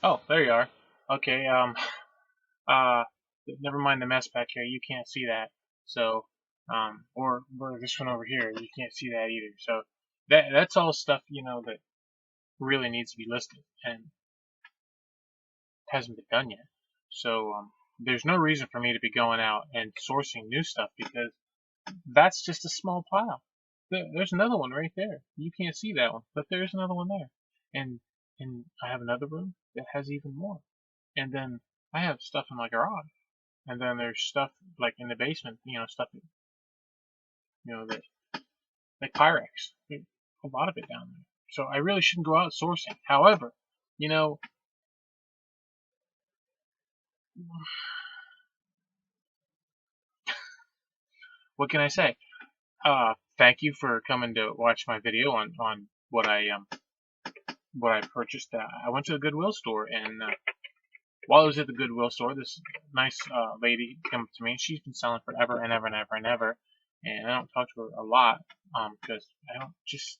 Oh, there you are. Okay, uh, never mind the mess back here. You can't see that. So, or this one over here, you can't see that either. So, that's all stuff, that really needs to be listed and hasn't been done yet. So, there's no reason for me to be going out and sourcing new stuff because that's just a small pile. There's another one right there. You can't see that one, but there's another one there. And and I have another room that has even more. And then I have stuff in my garage. And then there's stuff like in the basement, stuff that, that like Pyrex. A lot of it down there. So I really shouldn't go out sourcing. However, you know, what can I say? Thank you for coming to watch my video on what I purchased. I went to a Goodwill store, and while I was at the Goodwill store, this nice lady came up to me, and she's been selling forever and ever and ever and ever. And I don't talk to her a lot because I don't just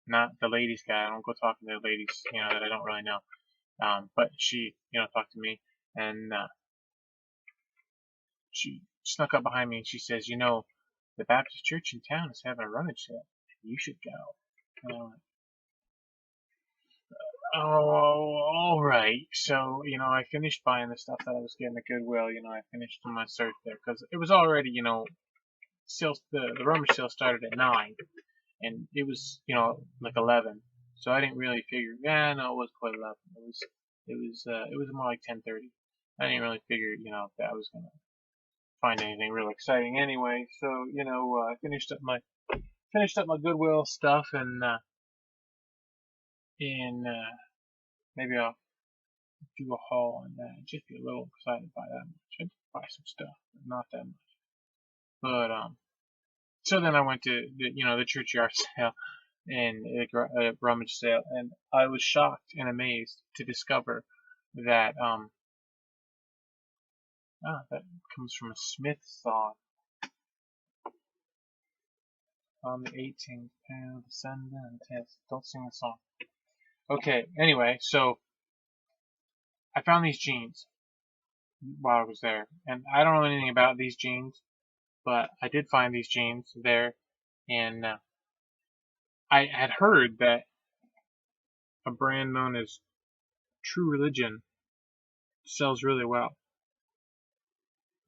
not the ladies guy. I don't go talking to the ladies that I don't really know. But she talked to me, and she snuck up behind me and she says, the Baptist church in town is having a rummage sale. You should go. And I went, oh, all right. So, I finished buying the stuff that I was getting at Goodwill. I finished my search there because it was already, sales. The rummage sale started at 9, and it was, like 11. So I didn't really figure. Yeah, no, it was quite 11. It was more like 10:30. I didn't really figure, that I was gonna find anything real exciting anyway. So, I finished up my Goodwill stuff, and maybe I'll do a haul on that. Just be a little excited by that much. I did buy some stuff, but not that much. But so then I went to the churchyard sale and a rummage sale, and I was shocked and amazed to discover that that comes from a Smith saw on the 18th pound descendant test. Don't sing the song. Okay, anyway, so I found these jeans while I was there, and I don't know anything about these jeans, but I did find these jeans there, and I had heard that a brand known as True Religion sells really well,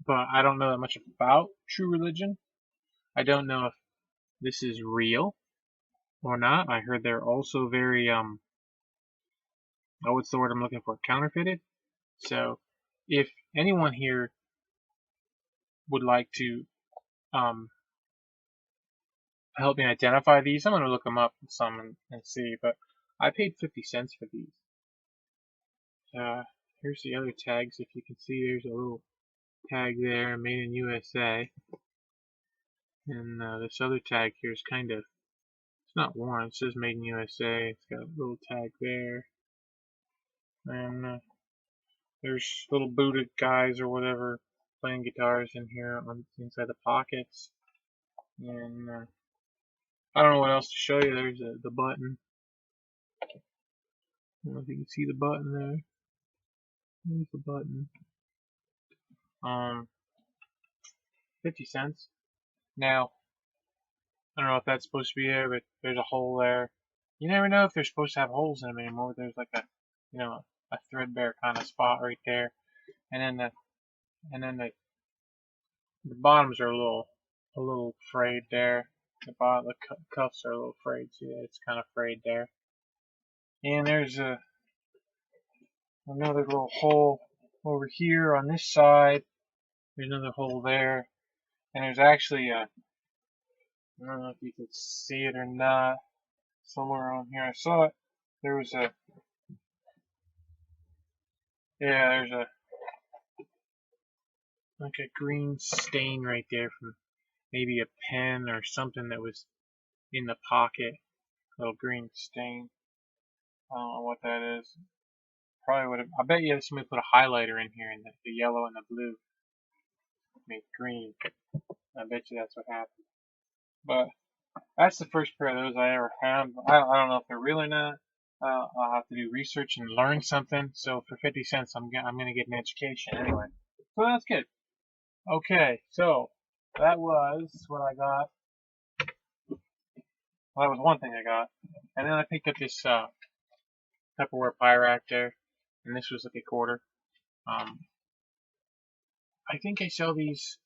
but I don't know that much about True Religion. I don't know if this is real or not. I heard they're also very what's the word I'm looking for? Counterfeited. So if anyone here would like to um help me identify these, I'm gonna look them up some and see. But I paid 50 cents for these. Here's the other tags. If you can see, there's a little tag there, made in USA. And this other tag here is it's not worn. It says made in USA. It's got a little tag there. And there's little booted guys or whatever playing guitars in here on inside the pockets. And I don't know what else to show you. There's the button. I don't know if you can see the button there. There's the button. 50 cents. Now, I don't know if that's supposed to be there, but there's a hole there. You never know if they're supposed to have holes in them anymore. There's like a threadbare kind of spot right there, and then the bottoms are a little frayed there. The cuffs are a little frayed. See that it's kind of frayed there. And there's another little hole over here on this side. There's another hole there, and there's actually I don't know if you can see it or not. Somewhere on here I saw it. There was there's like a green stain right there from maybe a pen or something that was in the pocket. A little green stain. I don't know what that is. Probably would have. I bet you somebody put a highlighter in here and the yellow and the blue made green. I bet you that's what happened. But that's the first pair of those I ever found. I don't know if they're real or not. I'll have to do research and learn something. So for 50 cents, I'm gonna get an education anyway. So that's good. Okay, so that was what I got. Well, that was one thing I got, and then I picked up this Tupperware pie rack there, and this was like a quarter. I think I sell these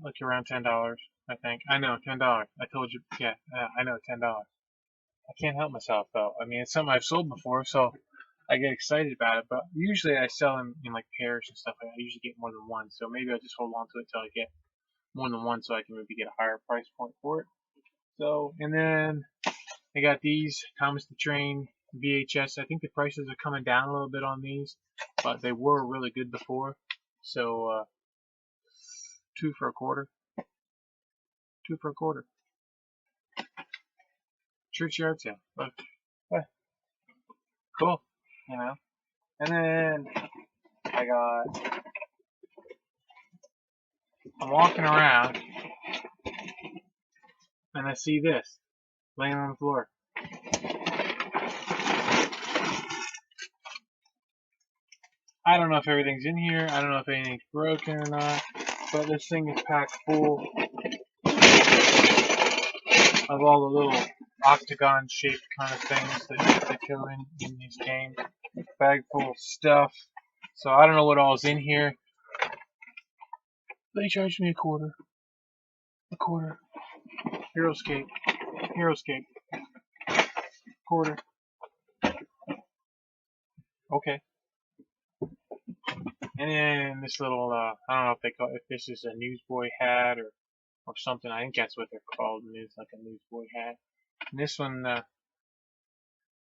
like around $10. I think I know $10. I told you, yeah, I know $10. I can't help myself though. I mean, it's something I've sold before, so I get excited about it. But usually I sell them in like pairs and stuff. I usually get more than one, so maybe I'll just hold on to it till I get more than one, so I can maybe get a higher price point for it. So, and then I got these Thomas the Train VHS. I think the prices are coming down a little bit on these, but they were really good before. So, 2 for a quarter. 2 for a quarter. Church yard sale. But, cool, you know. And then I'm walking around and I see this laying on the floor. I don't know if everything's in here. I don't know if anything's broken or not. But this thing is packed full of all the little octagon shaped kind of things that go in this game. Bag full of stuff. So I don't know what all is in here. They charged me a quarter. A quarter. Heroescape. Heroescape. Quarter. Okay. And then this little, I don't know if this is a newsboy hat or something. I think that's what they're called. It's like a newsboy hat. And this one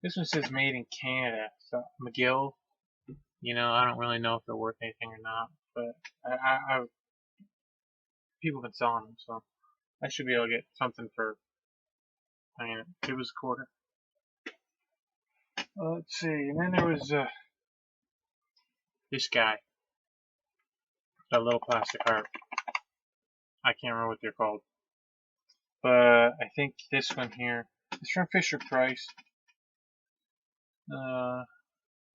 says made in Canada. So McGill. You know, I don't really know if they're worth anything or not, but people have been selling them, so I should be able to get something for. I mean, it was a quarter. Let's see, and then there was this guy, that little plastic heart. I can't remember what they're called, but I think this one here is from Fisher Price.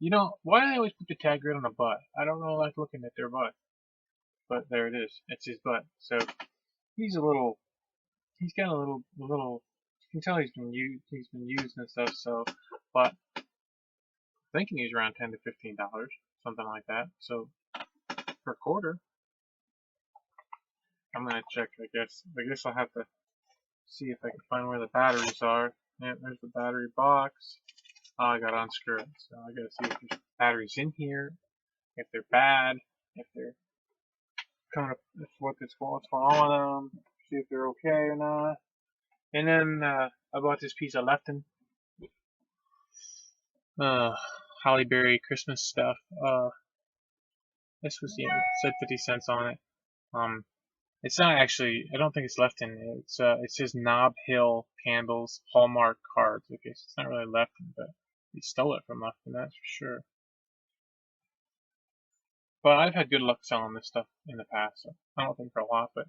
You know, why do they always put the tag right on the butt? I don't know, like looking at their butt, but there it is. It's his butt. So he's got a little. You can tell he's been used and stuff. So, but I'm thinking he's around $10 to $15, something like that. So for a quarter, I'm gonna check. I guess I'll have to see if I can find where the batteries are. Yeah, there's the battery box. Oh, I gotta unscrew it. So I gotta see if there's batteries in here, if they're bad, if they're coming up, what's going on with them, see if they're okay or not. And then I bought this piece of Lefton Holly Berry Christmas stuff. This was it said 50 cents on it. It's not actually. I don't think it's Lefton. It says Knob Hill Candles Hallmark cards. Okay, so it's not really Lefton, but we stole it from Lefton, that's for sure. But I've had good luck selling this stuff in the past. So I don't think for a lot, but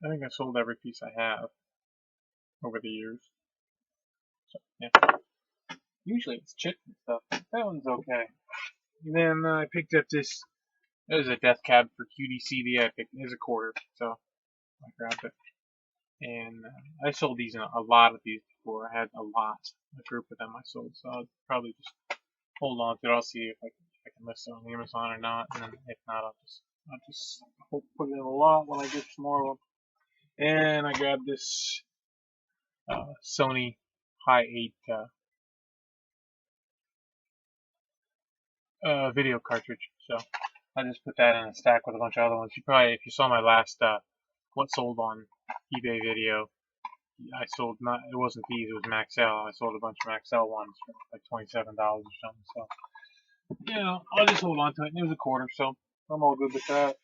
I think I've sold every piece I have over the years. So yeah. Usually it's chips and stuff. That one's okay. And then I picked up this. It was a death cab for QDCD. I picked it as a quarter, so I grabbed it. And I sold these in a lot of these before. I had a group of them I sold, so I'll probably just hold on to it. I'll see if I can list it on Amazon or not, and then if not, I'll just put it in a lot when I get some more of them. And I grabbed this Sony High 8 video cartridge. So I just put that in a stack with a bunch of other ones. If you saw my last what sold on eBay video, I sold it wasn't these, it was Maxell. I sold a bunch of Maxell ones for like $27 or something. So yeah, I'll just hold on to it. And it was a quarter, so I'm all good with that.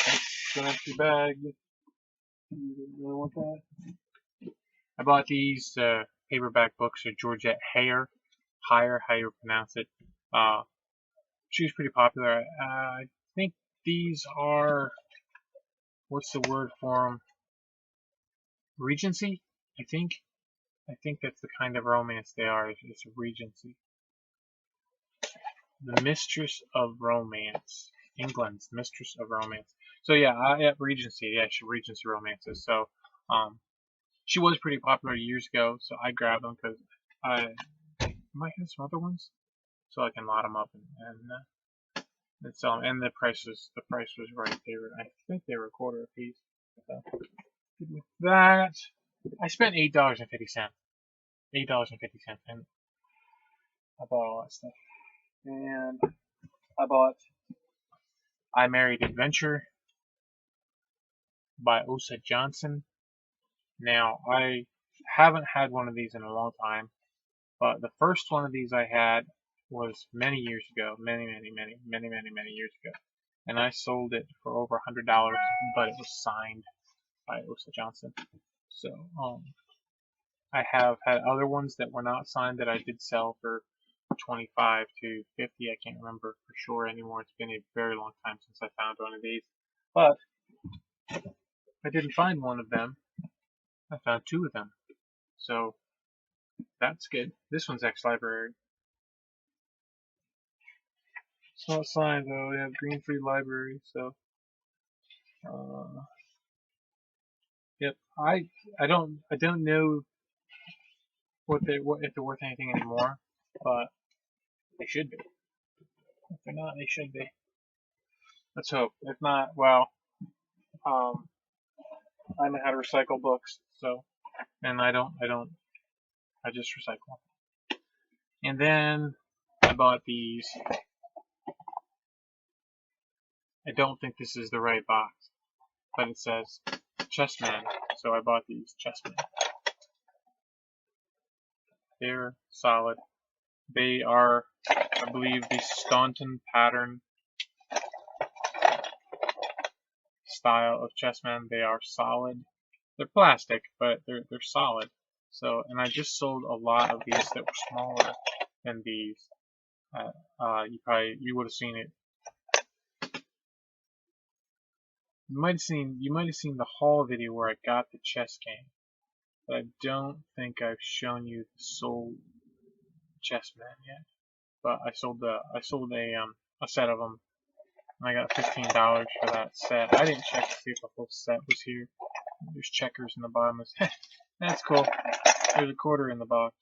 It's an empty bag. You really want that? I bought these paperback books of Georgette Heyer, how you pronounce it. She was pretty popular. I think these are, what's the word for them? Regency, I think. I think that's the kind of romance they are. It's a Regency. The Mistress of Romance. England's Mistress of Romance. So yeah, Regency. Yeah, Regency romances. So she was pretty popular years ago. So I grabbed them because I might have some other ones, so I can lot them up and sell them. And the price was right. I think they were a quarter a piece. So with that, I spent $8.50. $8.50, and I bought all that stuff. And I bought I Married Adventure by Osa Johnson. Now, I haven't had one of these in a long time, but the first one of these I had was many years ago, many years ago, and I sold it for over $100, but it was signed by Osa Johnson. So, I have had other ones that were not signed that I did sell for 25 to 50. I can't remember for sure anymore. It's been a very long time since I found one of these, but I didn't find one of them. I found two of them, so that's good. This one's ex-library. It's not signed though. We have Green Free Library, so yep. I don't know if they're worth anything anymore, but they should be. If they're not, they should be. Let's hope. If not, well, I know how to recycle books, so, and I just recycle them. And then I bought these. I don't think this is the right box, but it says Chessmen, so I bought these Chessmen. They're solid. They are, I believe, the Staunton pattern style of Chessmen. They are solid. They're plastic, but they're solid. So, and I just sold a lot of these that were smaller than these. You would have seen it. You might have seen the haul video where I got the chess game, but I don't think I've shown you the sold Chessmen yet. But I sold a set of them, and I got $15 for that set. I didn't check to see if the whole set was here. There's checkers in the bottom. That's cool. There's a quarter in the box,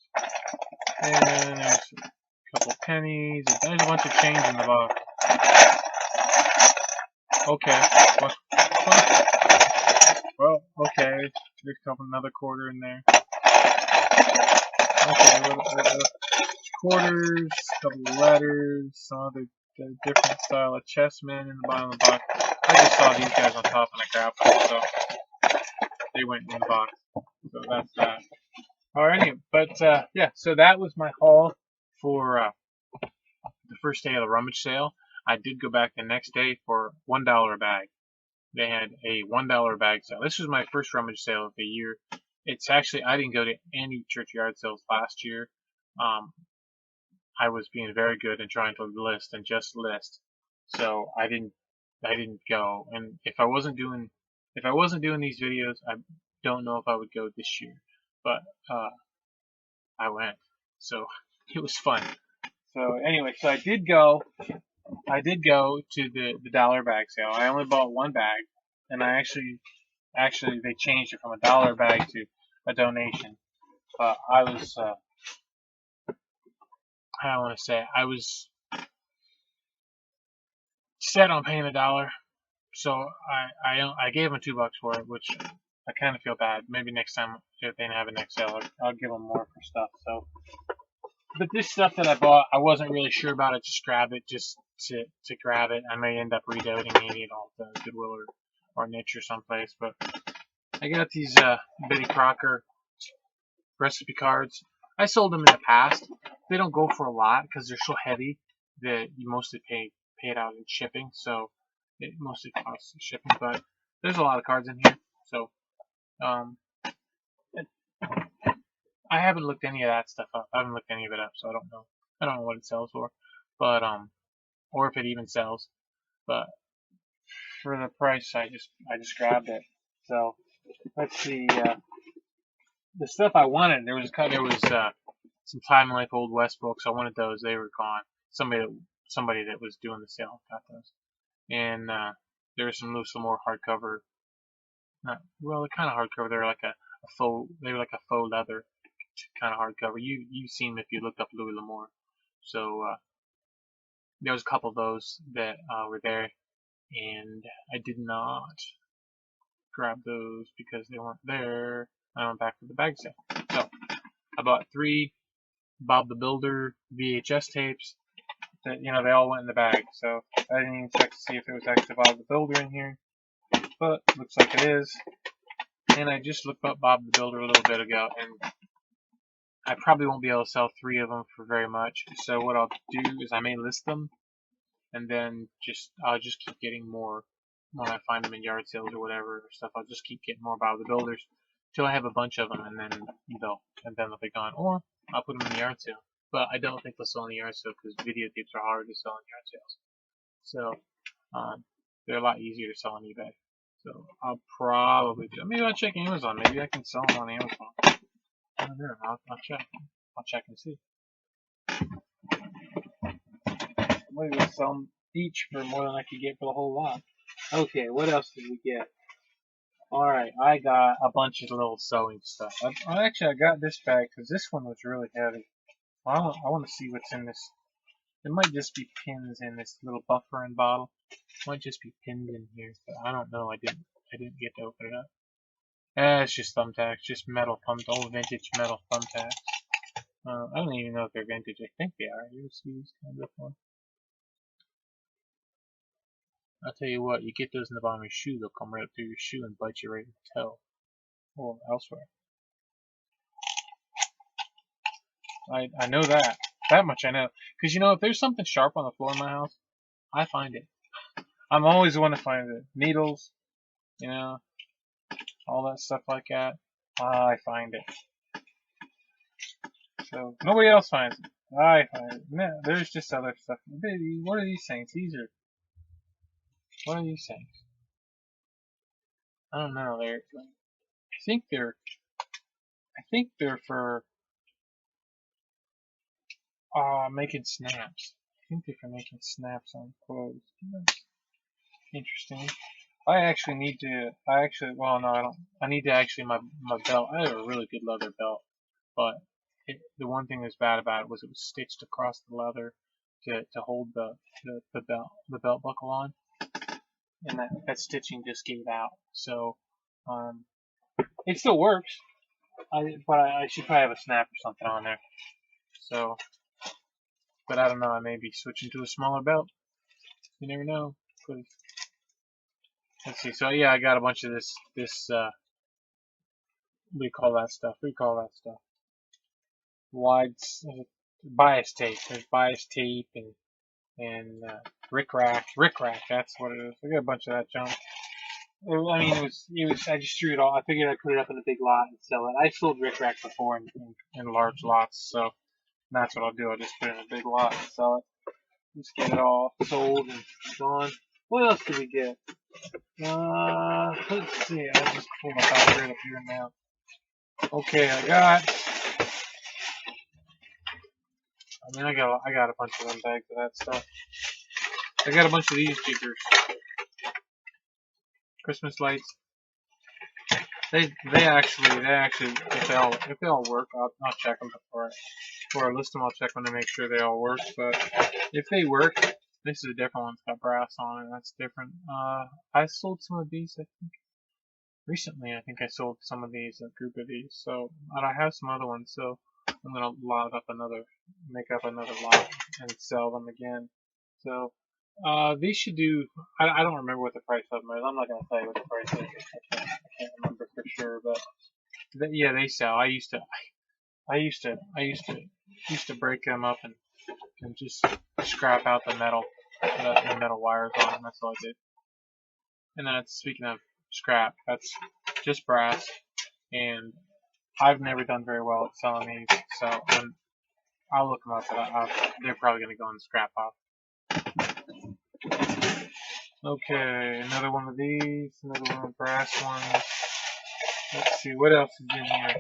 and there's a couple pennies. There's a bunch of change in the box. Okay. Well, okay. There's another quarter in there. Okay, quarters, a couple of letters, some other different style of chessmen in the bottom of the box. I just saw these guys on top and I grabbed them, so they went in the box. So that's that. Alright, but yeah, so that was my haul for the first day of the Rummage sale. I did go back the next day for $1 a bag. They had a $1 bag sale. This was my first Rummage sale of the year. It's actually, I didn't go to any churchyard sales last year. I was being very good and trying to list and just list. So I didn't go. And if I wasn't doing these videos, I don't know if I would go this year. But I went. So it was fun. So anyway, so I did go to the dollar bag sale. I only bought one bag, and I actually they changed it from a dollar bag to a donation. I was I was set on paying $1, so I gave them $2 for it, which I kind of feel bad. Maybe next time if they didn't have a next sale, I'll give them more for stuff. So, but this stuff that I bought, I wasn't really sure about it. Just grab it, just to grab it. I may end up redonating it all to Goodwill or Niche or someplace. But I got these Betty Crocker recipe cards. I sold them in the past. They don't go for a lot because they're so heavy that you mostly pay it out in shipping. So it mostly costs shipping. But there's a lot of cards in here. So I haven't looked any of that stuff up. I haven't looked any of it up, so I don't know. I don't know what it sells for, but or if it even sells. But for the price, I just grabbed it. So let's see. the stuff I wanted, there was some Time Life Old West books. I wanted those. They were gone. Somebody that was doing the sale got those. And there was some loose more hardcover. Not well, they're kind of hardcover. They're like a faux. They were like a faux leather kind of hardcover. You've seen them if you looked up Louis L'Amour. So there was a couple of those that were there, and I did not grab those because they weren't there. I went back to the bag sale. So I bought 3 Bob the Builder VHS tapes. That they all went in the bag. So I didn't even check to see if it was actually Bob the Builder in here, but looks like it is. And I just looked up Bob the Builder a little bit ago, and I probably won't be able to sell 3 of them for very much. So what I'll do is I may list them, and then I'll just keep getting more when I find them in yard sales or whatever stuff. I'll just keep getting more Bob the Builders till I have a bunch of them, and then they'll be gone. Or I'll put them in the yard sale. But I don't think they'll sell in the yard sale because videotapes are hard to sell in yard sales. So they're a lot easier to sell on eBay. So I'll probably maybe I'll check Amazon. Maybe I can sell them on Amazon. I don't know. I'll check. I'll check and see. Maybe we'll sell them each for more than I could get for the whole lot. Okay, what else did we get? Alright, I got a bunch of little sewing stuff. I got this bag because this one was really heavy. I want to see what's in this. It might just be pins in this little buffering bottle. It might just be pins in here, but I don't know. I didn't get to open it up. It's just thumbtacks, just metal old vintage metal thumbtacks. I don't even know if they're vintage. I think they are. You ever see these kind of before? I'll tell you what, you get those in the bottom of your shoe, they'll come right up through your shoe and bite you right in the toe. Or elsewhere. I know that. That much I know. Because if there's something sharp on the floor in my house, I find it. I'm always the one to find it. Needles, all that stuff like that. I find it. So, nobody else finds it. I find it. No, there's just other stuff. What are these things? What are these things? I don't know. I think they're for making snaps. I think they're for making snaps on clothes. Interesting. I need to actually my belt. I have a really good leather belt, but the one thing that's bad about it was it was stitched across the leather to hold the belt buckle on. And that stitching just gave out. So, it still works. But I should probably have a snap or something on there. So, but I don't know. I may be switching to a smaller belt. You never know. Let's see. So yeah, I got a bunch of this. What do you call that stuff? Wide bias tape. There's bias tape and rickrack. That's what it is. I got a bunch of that junk. I mean, it was. I just threw it all. I figured I'd put it up in a big lot and sell it. I sold rickrack before in large lots, so that's what I'll do. I'll just put it in a big lot and sell it. Just get it all sold and gone. What else did we get? Let's see. I'll just pull my bag right up here now. Okay, I got a bunch of them bags of that stuff. I got a bunch of these jiggers. Christmas lights. They actually if they all work, I'll check them before I list them. I'll check them to make sure they all work. But if they work, this is a different one. It's got brass on it. That's different. I sold some of these. I think recently. I think I sold some of these, a group of these. So I have some other ones. So I'm gonna make up another lot and sell them again. So these should do. I don't remember what the price of them is. I'm not gonna tell you what the price is. I can't remember for sure, but yeah, they sell. I used to break them up and just scrap out the metal wires on them. That's all I did. And then speaking of scrap, that's just brass, and I've never done very well at selling these. So I'll look them up, but they're probably gonna go in the scrap pile. Okay, another one of these, another one of the brass ones. Let's see, what else is in here?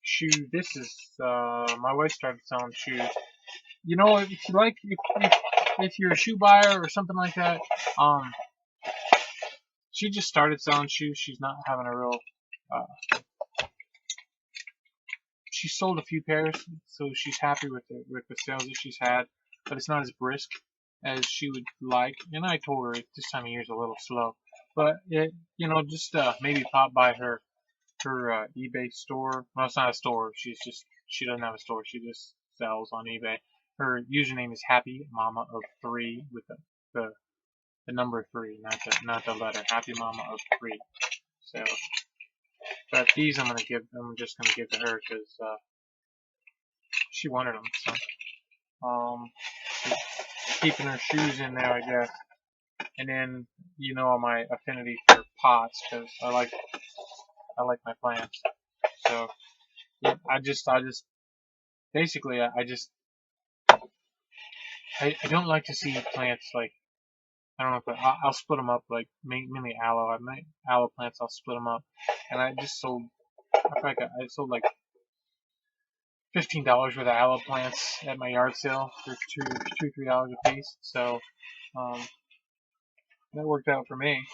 shoe. This is my wife started selling shoes. You know, if you like, if you're a shoe buyer or something like that, she just started selling shoes. She's not having a real. She sold a few pairs, so she's happy with the sales that she's had, but it's not as brisk as she would like. And I told her this time of year is a little slow, but just maybe pop by her eBay store. Well, it's not a store. She doesn't have a store. She just sells on eBay. Her username is Happy Mama of 3 with the number 3, not the letter. Happy Mama of 3. So, but these I'm just gonna give to her because she wanted them. So, keeping her shoes in there, I guess. And then my affinity for pots because I like my plants. So yeah, I don't like to see plants like, I don't know, but I'll split them up, like mainly aloe. Aloe plants, I'll split them up. And I sold like $15 worth of aloe plants at my yard sale for $3 a piece. So that worked out for me.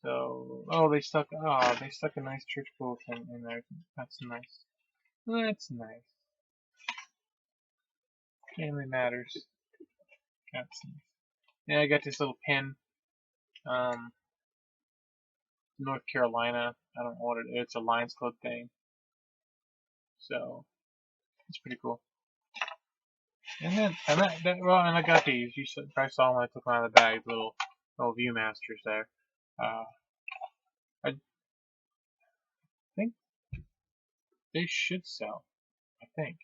So they stuck a nice church bulletin in there. That's nice. That's nice. Family matters. That's nice. Yeah, I got this little pin. North Carolina. I don't know what it is. It's a Lions Club thing. So it's pretty cool. And I got these. You probably saw them when I took them out of the bag. Little Viewmasters there. I think they should sell. I think.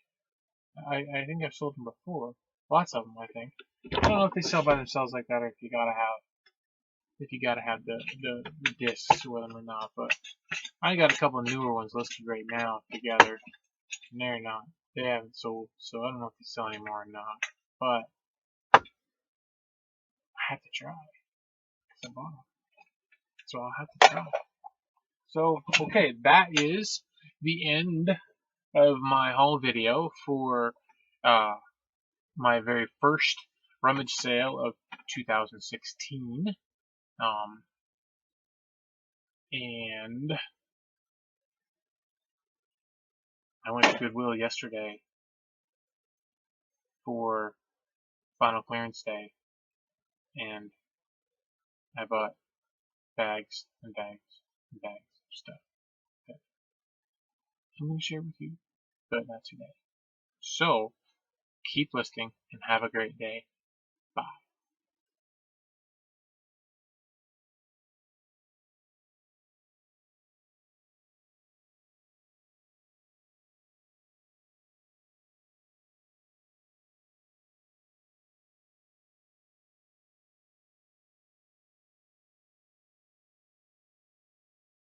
I think I've sold them before. Lots of them, I think. I don't know if they sell by themselves like that, or if you gotta have the discs with them or not. But I got a couple of newer ones listed right now together, and they haven't sold, so I don't know if they sell anymore or not. But I have to try because I bought them, so I'll have to try. So okay, that is the end of my haul video for my very first rummage sale of 2016. And I went to Goodwill yesterday for final clearance day, and I bought bags and bags and bags of stuff that I'm going to share with you, but not today. So keep listening and have a great day. Bye.